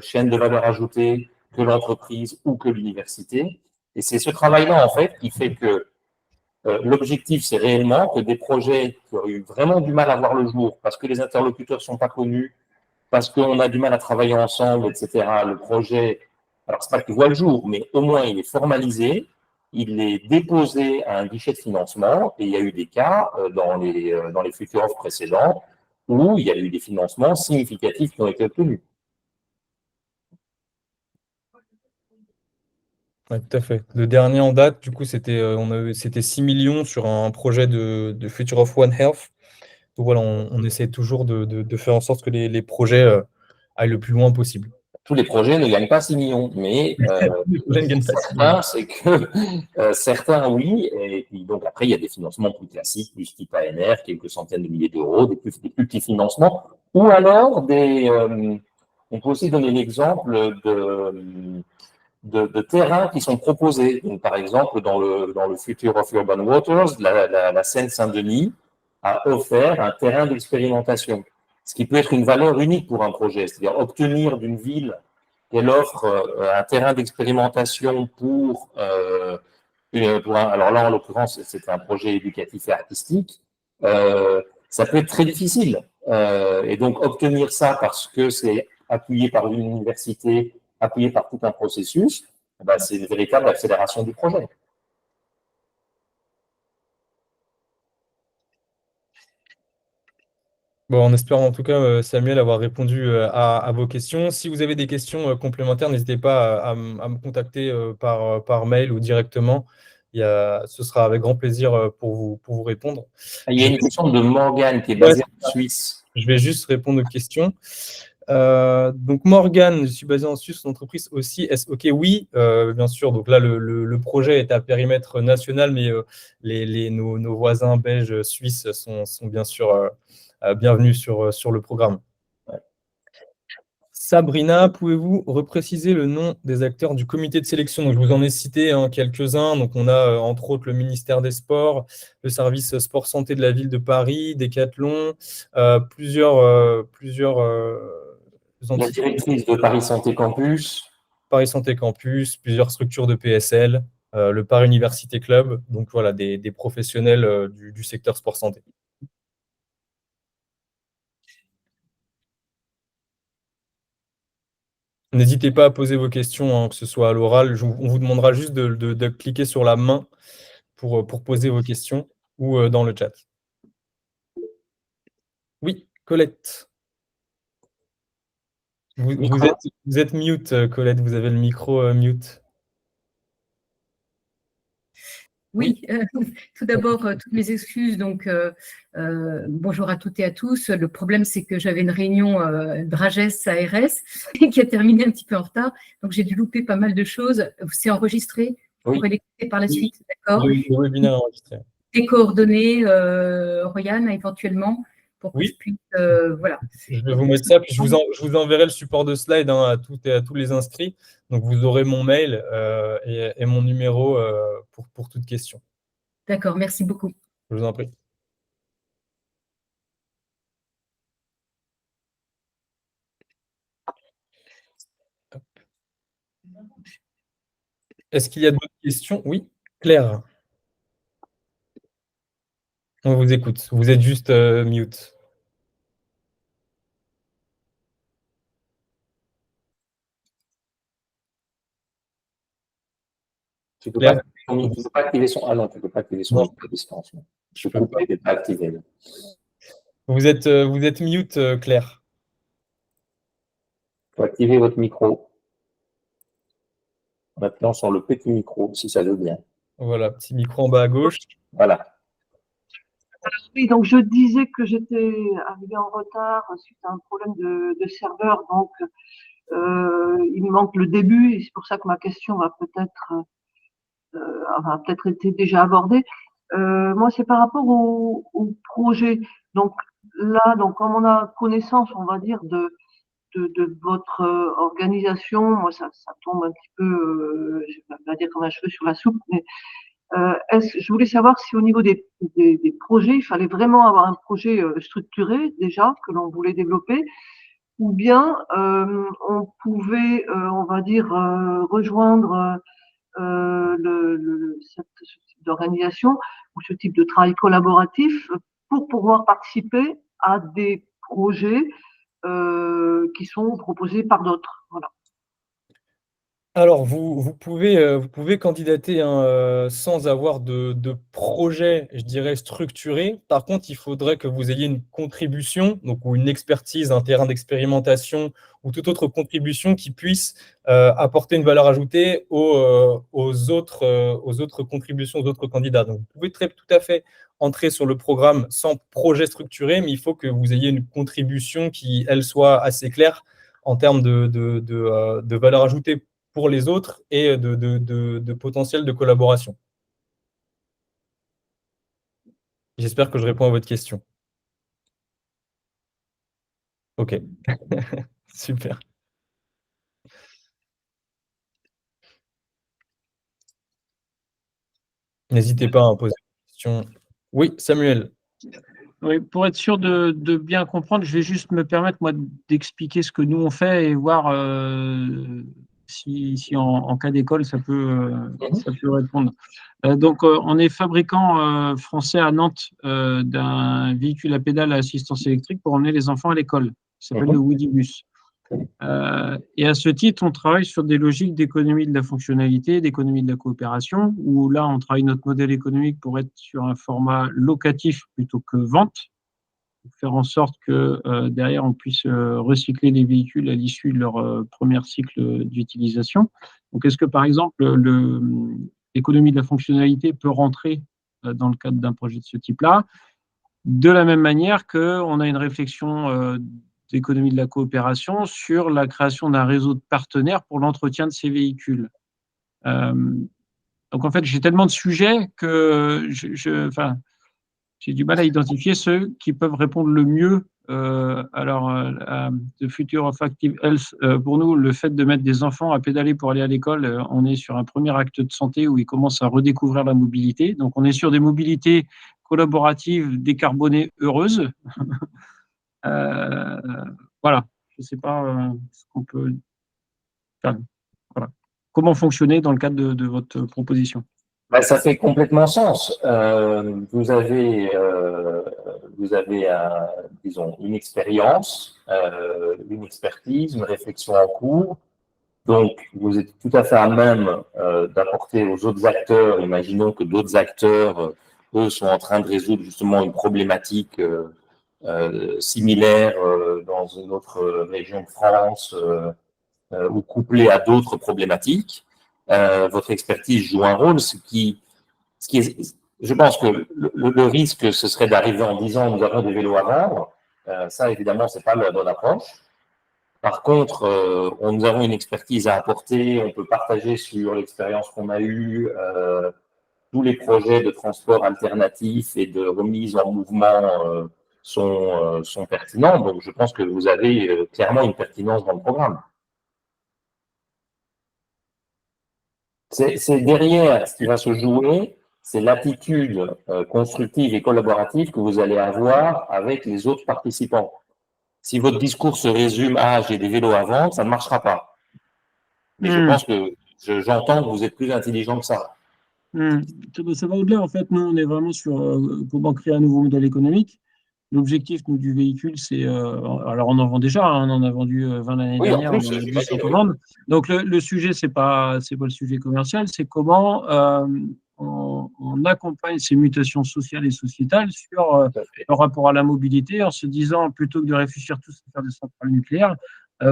chaînes de valeur ajoutée que l'entreprise ou que l'université. Et c'est ce travail-là, en fait, qui fait que l'objectif, c'est réellement que des projets qui auraient eu vraiment du mal à voir le jour parce que les interlocuteurs ne sont pas connus, parce qu'on a du mal à travailler ensemble, etc. Le projet, alors c'est pas qu'il voit le jour, mais au moins il est formalisé, il est déposé à un guichet de financement, et il y a eu des cas dans les futures offres précédentes où il y a eu des financements significatifs qui ont été obtenus. Ouais, tout à fait. Le dernier en date, du coup, c'était 6 millions sur un projet de Future of One Health. Donc voilà, on essaie toujours de faire en sorte que les projets aillent le plus loin possible. Tous les projets ne gagnent pas 6 millions, mais certains, c'est que certains, oui, et puis donc après, il y a des financements plus classiques, du type ANR, quelques centaines de milliers d'euros, des plus petits financements, ou alors on peut aussi donner l'exemple de terrains qui sont proposés. Donc, par exemple, dans le Future of Urban Waters, la Seine-Saint-Denis a offert un terrain d'expérimentation, ce qui peut être une valeur unique pour un projet, c'est-à-dire obtenir d'une ville qu'elle offre un terrain d'expérimentation alors là, en l'occurrence, c'est un projet éducatif et artistique, ça peut être très difficile. Et donc, obtenir ça parce que c'est appuyé par une université, appuyé par tout un processus, ben, c'est une véritable accélération du projet. Bon, on espère en tout cas, Samuel, avoir répondu à vos questions. Si vous avez des questions complémentaires, n'hésitez pas à me contacter par mail ou directement. Ce sera avec grand plaisir pour vous répondre. Il y a une question de Morgane qui est basée en Suisse. Je vais juste répondre aux questions. Donc Morgane, je suis basé en Suisse, l'entreprise aussi. OK, oui, bien sûr. Donc là, le projet est à périmètre national, mais nos voisins belges, suisses sont bien sûr bienvenus sur le programme. Ouais. Sabrina, pouvez-vous repréciser le nom des acteurs du comité de sélection? Donc, je vous en ai cité quelques-uns. Donc, on a entre autres le ministère des Sports, le service sport santé de la ville de Paris, Decathlon, plusieurs La entités. directrice de Paris Santé Campus. Paris Santé Campus, plusieurs structures de PSL, le Paris Université Club. Donc, voilà, des professionnels du secteur sport santé. N'hésitez pas à poser vos questions, que ce soit à l'oral. On vous demandera juste de cliquer sur la main pour poser vos questions ou dans le chat. Oui, Colette. Vous êtes mute, Colette, vous avez le micro mute. Oui, tout d'abord, toutes mes excuses. Donc, bonjour à toutes et à tous. Le problème, c'est que j'avais une réunion Dragès ARS qui a terminé un petit peu en retard. Donc, j'ai dû louper pas mal de choses. C'est enregistré. Vous pourrez l'écouter par la suite, d'accord? Le webinaire est enregistré. Des coordonnées, Oriane, éventuellement, pour que je puisse, voilà. Je vais vous mettre ça, puis je vous enverrai le support de slide à toutes et à tous les inscrits. Donc, vous aurez mon mail et mon numéro pour toute question. D'accord, merci beaucoup. Je vous en prie. Est-ce qu'il y a d'autres questions? Oui, Claire. On vous écoute. Vous êtes juste mute. Tu ne peux pas activer son. Ah non, tu ne peux pas activer son micro à distance. Je peux pas. Il n'est pas activé. Vous êtes mute, Claire. Il faut activer votre micro. En appuyant sur le petit micro, si ça veut bien. Voilà, petit micro en bas à gauche. Voilà. Oui, donc je disais que j'étais arrivée en retard suite à un problème de serveur. Donc, il me manque le début et c'est pour ça que ma question va peut-être été déjà abordée. Moi, c'est par rapport au projet. Donc là, comme on a connaissance, on va dire, de votre organisation, moi, ça tombe un petit peu, je vais pas dire comme un cheveu sur la soupe, mais je voulais savoir si au niveau des projets, il fallait vraiment avoir un projet structuré déjà que l'on voulait développer, ou bien on pouvait, on va dire, rejoindre ce type d'organisation ou ce type de travail collaboratif pour pouvoir participer à des projets qui sont proposés par d'autres. Voilà. Alors, vous pouvez candidater sans avoir de projet, je dirais, structuré. Par contre, il faudrait que vous ayez une contribution, donc, ou une expertise, un terrain d'expérimentation ou toute autre contribution qui puisse apporter une valeur ajoutée aux autres contributions, aux autres candidats. Donc, vous pouvez tout à fait entrer sur le programme sans projet structuré, mais il faut que vous ayez une contribution qui, elle, soit assez claire en termes de valeur ajoutée pour les autres et de potentiel de collaboration. J'espère que je réponds à votre question. Ok. Super. N'hésitez pas à poser des questions. Oui, Samuel. Oui, pour être sûr de bien comprendre, je vais juste me permettre, moi, d'expliquer ce que nous, on fait et voir si en cas d'école, ça peut répondre. Donc, on est fabricant français à Nantes d'un véhicule à pédale à assistance électrique pour emmener les enfants à l'école. Ça s'appelle le Woodybus. Et à ce titre, on travaille sur des logiques d'économie de la fonctionnalité, d'économie de la coopération, où là, on travaille notre modèle économique pour être sur un format locatif plutôt que vente, pour faire en sorte que derrière, on puisse recycler les véhicules à l'issue de leur premier cycle d'utilisation. Donc, est-ce que, par exemple, l'économie de la fonctionnalité peut rentrer dans le cadre d'un projet de ce type-là? De la même manière qu'on a une réflexion d'économie de la coopération sur la création d'un réseau de partenaires pour l'entretien de ces véhicules. Donc, en fait, j'ai tellement de sujets que j'ai du mal à identifier ceux qui peuvent répondre le mieux. Alors, The Future of Active Health, pour nous, le fait de mettre des enfants à pédaler pour aller à l'école, on est sur un premier acte de santé où ils commencent à redécouvrir la mobilité. Donc, on est sur des mobilités collaboratives, décarbonées, heureuses. Voilà, je ne sais pas ce qu'on peut. Enfin, voilà. Comment fonctionner dans le cadre de votre proposition? Ça fait complètement sens. Vous avez disons, une expérience, une expertise, une réflexion en cours. Donc, vous êtes tout à fait à même d'apporter aux autres acteurs, imaginons que d'autres acteurs, eux, sont en train de résoudre justement une problématique similaire dans une autre région de France ou couplée à d'autres problématiques. Votre expertise joue un rôle, je pense que le risque, ce serait d'arriver en disant nous avons des vélos à vendre. Ça, évidemment, c'est pas la bonne approche. Par contre, nous avons une expertise à apporter, on peut partager sur l'expérience qu'on a eue, tous les projets de transport alternatif et de remise en mouvement sont pertinents. Donc, je pense que vous avez clairement une pertinence dans le programme. C'est derrière ce qui va se jouer, c'est l'attitude constructive et collaborative que vous allez avoir avec les autres participants. Si votre discours se résume à « j'ai des vélos à vendre », ça ne marchera pas. Mais je pense que j'entends que vous êtes plus intelligent que ça. Ça va au-delà, en fait. Nous, on est vraiment sur comment créer un nouveau modèle économique. L'objectif du véhicule, c'est. Alors, on en vend déjà, hein, on en a vendu 20 l'année dernière, on en a 10 en vendre. Donc, le sujet, c'est pas le sujet commercial, c'est comment on accompagne ces mutations sociales et sociétales sur le rapport à la mobilité en se disant, plutôt que de réfléchir tous à faire des centrales nucléaires,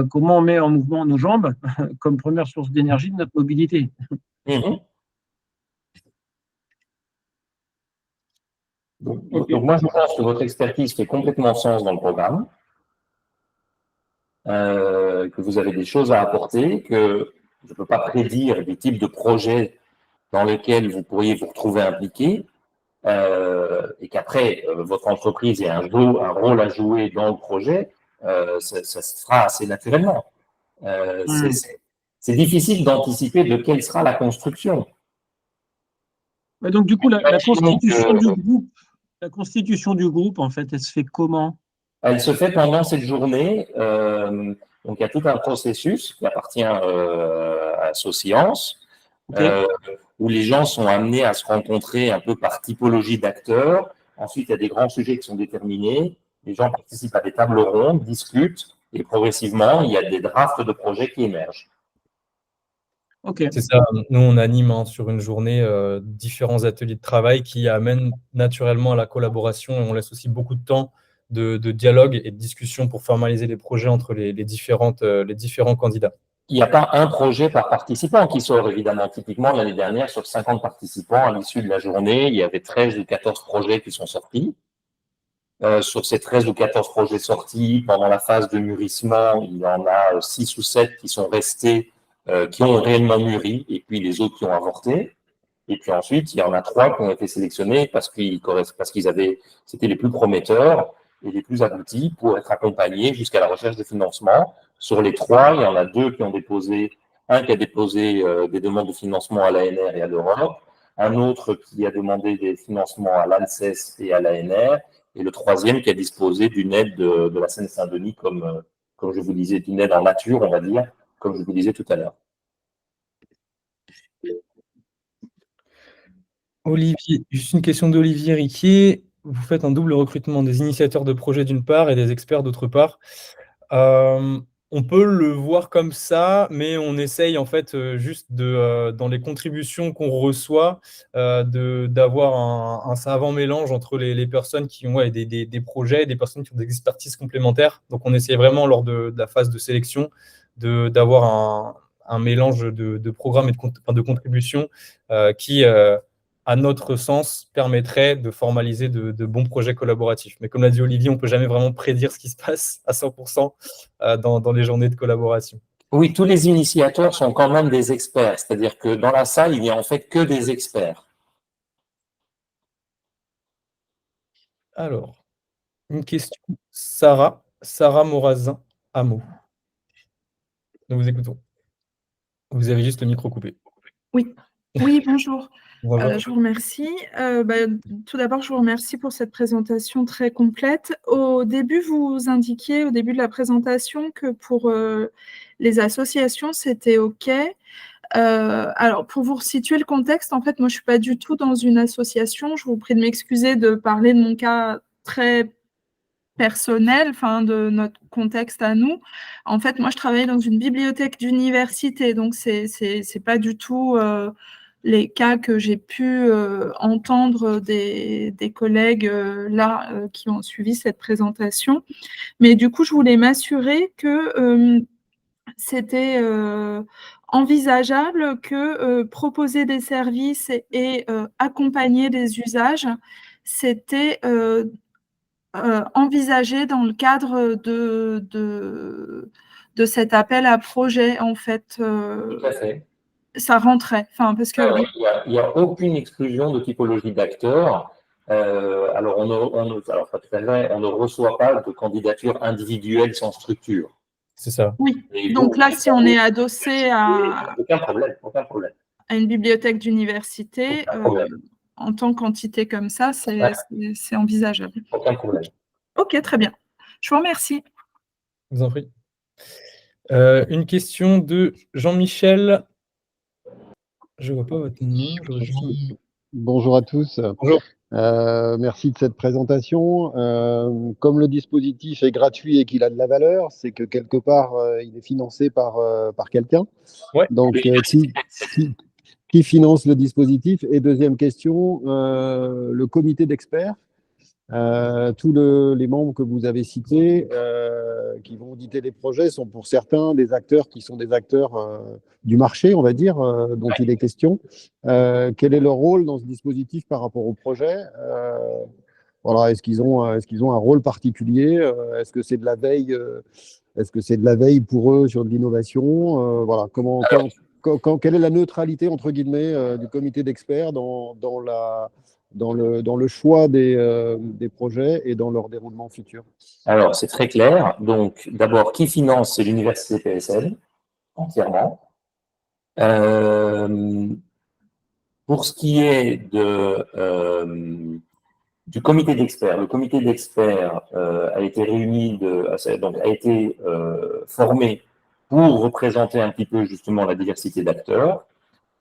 comment on met en mouvement nos jambes comme première source d'énergie de notre mobilité. Donc, moi, je pense que votre expertise fait complètement sens dans le programme, que vous avez des choses à apporter, que je ne peux pas prédire des types de projets dans lesquels vous pourriez vous retrouver impliqué, et qu'après, votre entreprise ait un rôle à jouer dans le projet, ça se fera assez naturellement. C'est difficile d'anticiper de quelle sera la construction. Donc, du coup, la constitution du groupe, en fait, elle se fait comment? Elle se fait pendant cette journée. Donc, il y a tout un processus qui appartient à Socience, où les gens sont amenés à se rencontrer un peu par typologie d'acteurs. Ensuite, il y a des grands sujets qui sont déterminés. Les gens participent à des tables rondes, discutent, et progressivement, il y a des drafts de projets qui émergent. C'est ça. Nous, on anime sur une journée différents ateliers de travail qui amènent naturellement à la collaboration, et on laisse aussi beaucoup de temps de dialogue et de discussion pour formaliser les projets entre les différents candidats. Il n'y a pas un projet par participant qui sort, évidemment. Typiquement, l'année dernière, sur 50 participants, à l'issue de la journée, il y avait 13 ou 14 projets qui sont sortis. Sur ces 13 ou 14 projets sortis, pendant la phase de mûrissement, il y en a 6 ou 7 qui sont restés, qui ont réellement mûri, et puis les autres qui ont avorté. Et puis ensuite, il y en a 3 qui ont été sélectionnés parce qu'ils avaient, c'était les plus prometteurs et les plus aboutis pour être accompagnés jusqu'à la recherche de financement. Sur les 3, il y en a 2 qui ont déposé, un qui a déposé des demandes de financement à l'ANR et à l'Europe, un autre qui a demandé des financements à l'ANSES et à l'ANR, et le 3e qui a disposé d'une aide de la Seine-Saint-Denis, comme je vous disais, d'une aide en nature, on va dire, comme je vous disais tout à l'heure. Olivier, juste une question d'Olivier Riquier. Vous faites un double recrutement des initiateurs de projets d'une part et des experts d'autre part. On peut le voir comme ça, mais on essaye en fait juste dans les contributions qu'on reçoit d'avoir un savant mélange entre les personnes qui ont des projets et des personnes qui ont des expertises complémentaires. Donc on essaye vraiment lors de la phase de sélection d'avoir un mélange de programmes et de contributions qui, à notre sens, permettrait de formaliser de bons projets collaboratifs. Mais comme l'a dit Olivier, on ne peut jamais vraiment prédire ce qui se passe à 100% dans les journées de collaboration. Oui, tous les initiateurs sont quand même des experts, c'est-à-dire que dans la salle, il n'y a en fait que des experts. Alors, une question. Sarah Morazin, Hameau. Nous vous écoutons. Vous avez juste le micro coupé. Oui, bonjour. Bonjour. Je vous remercie. Tout d'abord, je vous remercie pour cette présentation très complète. Au début, vous indiquiez, au début de la présentation, que pour les associations, c'était OK. Alors, pour vous resituer le contexte, en fait, moi, je ne suis pas du tout dans une association. Je vous prie de m'excuser de parler de mon cas très personnel, enfin de notre contexte à nous. En fait, moi, je travaillais dans une bibliothèque d'université, donc c'est pas du tout les cas que j'ai pu entendre des collègues qui ont suivi cette présentation. Mais du coup, je voulais m'assurer que c'était envisageable que proposer des services et accompagner des usages, c'était envisagé dans le cadre de cet appel à projet, en fait. Tout à fait. Ça rentrait. Enfin, parce que... Il n'y a aucune exclusion de typologie d'acteurs. Alors, on ne reçoit pas de candidature individuelle sans structure. C'est ça. Oui. Donc là, si on est adossé à aucun problème. à une bibliothèque d'université, en tant qu'entité comme ça, c'est envisageable. Aucun problème. Ok, très bien. Je vous remercie. Je vous en prie. Une question de Jean-Michel. Je ne vois pas votre nom. Bonjour à tous. Bonjour. Merci de cette présentation. Comme le dispositif est gratuit et qu'il a de la valeur, c'est que quelque part, il est financé par quelqu'un. Ouais. Donc, qui finance le dispositif? Et deuxième question, le comité d'experts. Tous les membres que vous avez cités qui vont auditer les projets sont pour certains des acteurs qui sont des acteurs du marché, on va dire, dont il est question. Quel est leur rôle dans ce dispositif par rapport au projet? Voilà, est-ce qu'ils ont un rôle particulier? Est-ce que c'est de la veille? Est-ce que c'est de la veille pour eux sur de l'innovation? Voilà, quelle est la neutralité entre guillemets du comité d'experts dans le choix des projets et dans leur déroulement futur? Alors, c'est très clair. Donc, d'abord, qui finance? C'est l'université PSL, entièrement. Pour ce qui est du comité d'experts, le comité d'experts a été formé pour représenter un petit peu justement la diversité d'acteurs.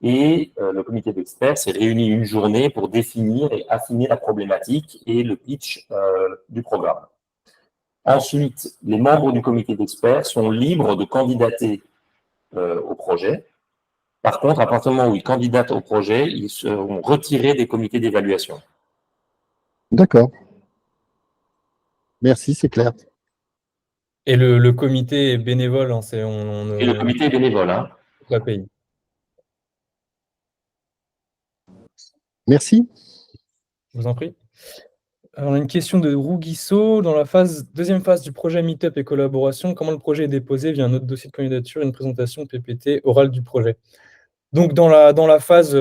Et le comité d'experts s'est réuni une journée pour définir et affiner la problématique et le pitch du programme. Ensuite, les membres du comité d'experts sont libres de candidater au projet. Par contre, à partir du moment où ils candidatent au projet, ils seront retirés des comités d'évaluation. D'accord. Merci, c'est clair. Et le comité est bénévole. Hein, Et le comité est bénévole. Hein. Pas payé. Merci. Je vous en prie. Alors, on a une question de Rouguissot. Dans la deuxième phase du projet Meetup et collaboration, comment le projet est déposé via un autre dossier de candidature, une présentation PPT orale du projet? Donc, dans la phase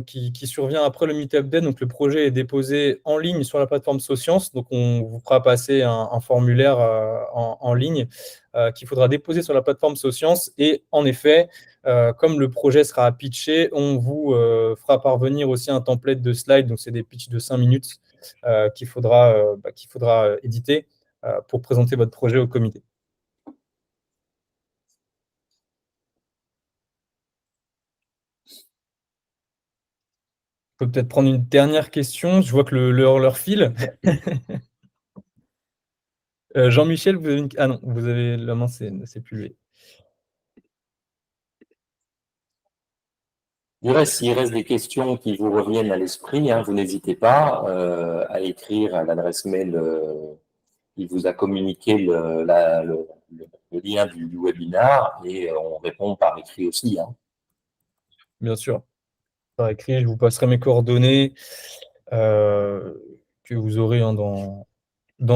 qui survient après le Meetup Day, donc le projet est déposé en ligne sur la plateforme Socience. Donc, on vous fera passer un formulaire en ligne qu'il faudra déposer sur la plateforme Socience. Et en effet, comme le projet sera pitché, on vous fera parvenir aussi un template de slides. Donc, c'est des pitchs de 5 minutes qu'il faudra éditer pour présenter votre projet au comité. On peut peut-être prendre une dernière question. Je vois que l'heure file. Jean-Michel, vous avez une... Ah non, vous avez la main, c'est plus levé. S'il reste des questions qui vous reviennent à l'esprit, hein, vous n'hésitez pas à écrire à l'adresse mail qui vous a communiqué le lien du webinaire et on répond par écrit aussi. Hein. Bien sûr. Par écrit, je vous passerai mes coordonnées que vous aurez hein,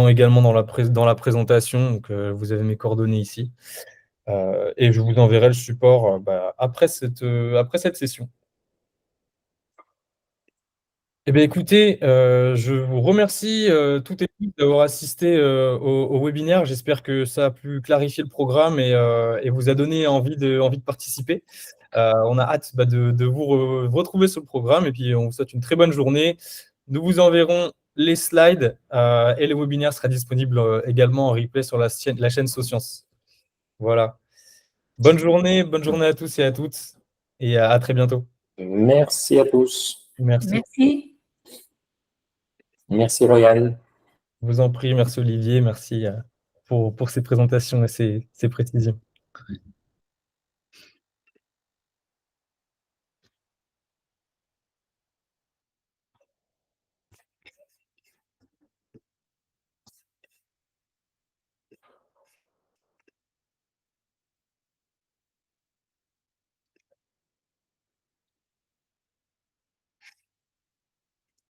également dans la présentation. Donc, vous avez mes coordonnées ici. Et je vous enverrai le support après cette session. Eh bien, écoutez, je vous remercie toutes et tous d'avoir assisté au webinaire. J'espère que ça a pu clarifier le programme et vous a donné envie de participer. On a hâte de vous retrouver sur le programme et puis on vous souhaite une très bonne journée. Nous vous enverrons les slides et le webinaire sera disponible également en replay sur la chaîne Socience. Voilà. Bonne journée à tous et à toutes et à très bientôt. Merci à tous. Merci. Merci. Merci Royal. Je vous en prie, merci Olivier, merci pour ces présentations et ces précisions.